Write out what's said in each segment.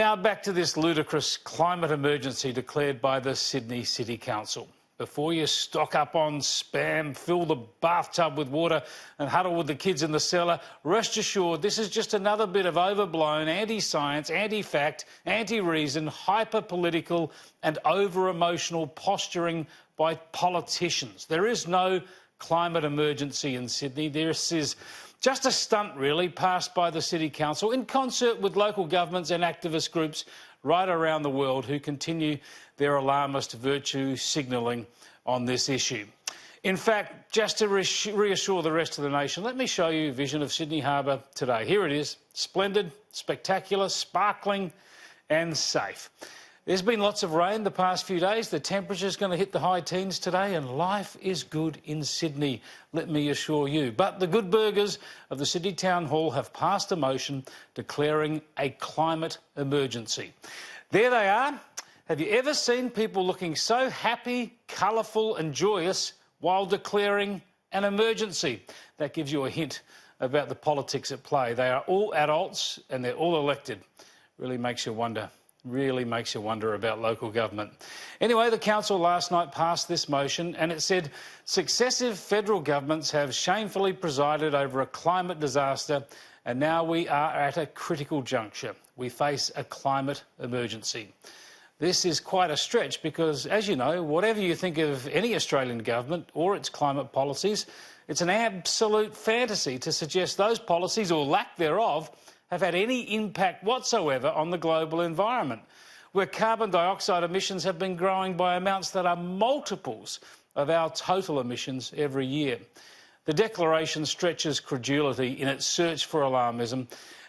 Now back to this ludicrous climate emergency declared by the Sydney City Council. Before you stock up on spam, fill the bathtub with water and huddle with the kids in the cellar, rest assured this is just another bit of overblown anti-science, anti-fact, anti-reason, hyper-political and over-emotional posturing by politicians. There is no climate emergency in Sydney. This is just a stunt, really, passed by the City Council in concert with local governments and activist groups right around the world who continue their alarmist virtue signalling on this issue. In fact, just to reassure the rest of the nation, let me show you a vision of Sydney Harbour today. Here it is, splendid, spectacular, sparkling and safe. There's been lots of rain the past few days. The temperature's going to hit the high teens today and life is good in Sydney, let me assure you. But the good burgers of the Sydney Town Hall have passed a motion declaring a climate emergency. There they are. Have you ever seen people looking so happy, colourful and joyous while declaring an emergency? That gives you a hint about the politics at play. They are all adults and they're all elected. Really makes you wonder about local government. Anyway, the council last night passed this motion and it said successive federal governments have shamefully presided over a climate disaster and now we are at a critical juncture. We face a climate emergency. This is quite a stretch because, as you know, whatever you think of any Australian government or its climate policies, it's an absolute fantasy to suggest those policies, or lack thereof, have had any impact whatsoever on the global environment, where carbon dioxide emissions have been growing by amounts that are multiples of our total emissions every year. The declaration stretches credulity in its search for alarmism,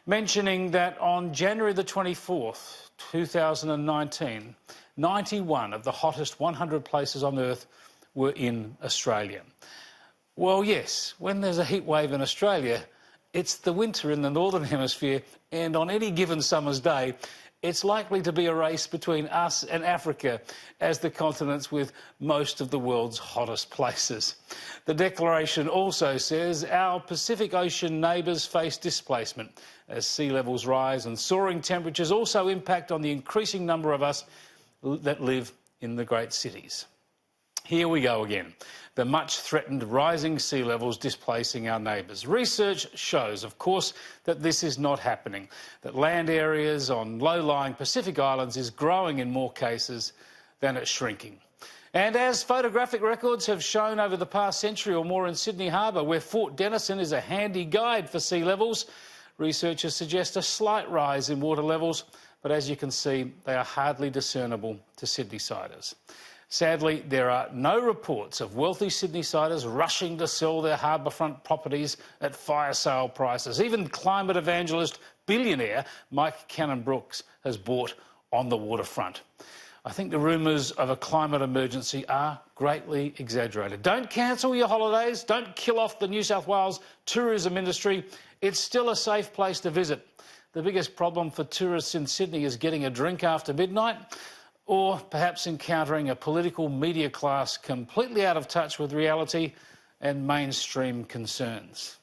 mentioning that on January the 24th, 2019, 91 of the hottest 100 places on Earth were in Australia. Well, yes, when there's a heat wave in Australia, it's the winter in the Northern Hemisphere, and on any given summer's day, it's likely to be a race between us and Africa as the continents with most of the world's hottest places. The declaration also says our Pacific Ocean neighbours face displacement as sea levels rise, and soaring temperatures also impact on the increasing number of us that live in the great cities. Here we go again. The much-threatened rising sea levels displacing our neighbours. Research shows, of course, that this is not happening, that land areas on low-lying Pacific islands is growing in more cases than it's shrinking. And as photographic records have shown over the past century or more in Sydney Harbour, where Fort Denison is a handy guide for sea levels, researchers suggest a slight rise in water levels, but as you can see, they are hardly discernible to Sydney-siders. Sadly, there are no reports of wealthy Sydney-siders rushing to sell their harbourfront properties at fire sale prices. Even climate evangelist billionaire Mike Cannon-Brookes has bought on the waterfront. I think the rumours of a climate emergency are greatly exaggerated. Don't cancel your holidays. Don't kill off the New South Wales tourism industry. It's still a safe place to visit. The biggest problem for tourists in Sydney is getting a drink after midnight, or perhaps encountering a political media class completely out of touch with reality and mainstream concerns.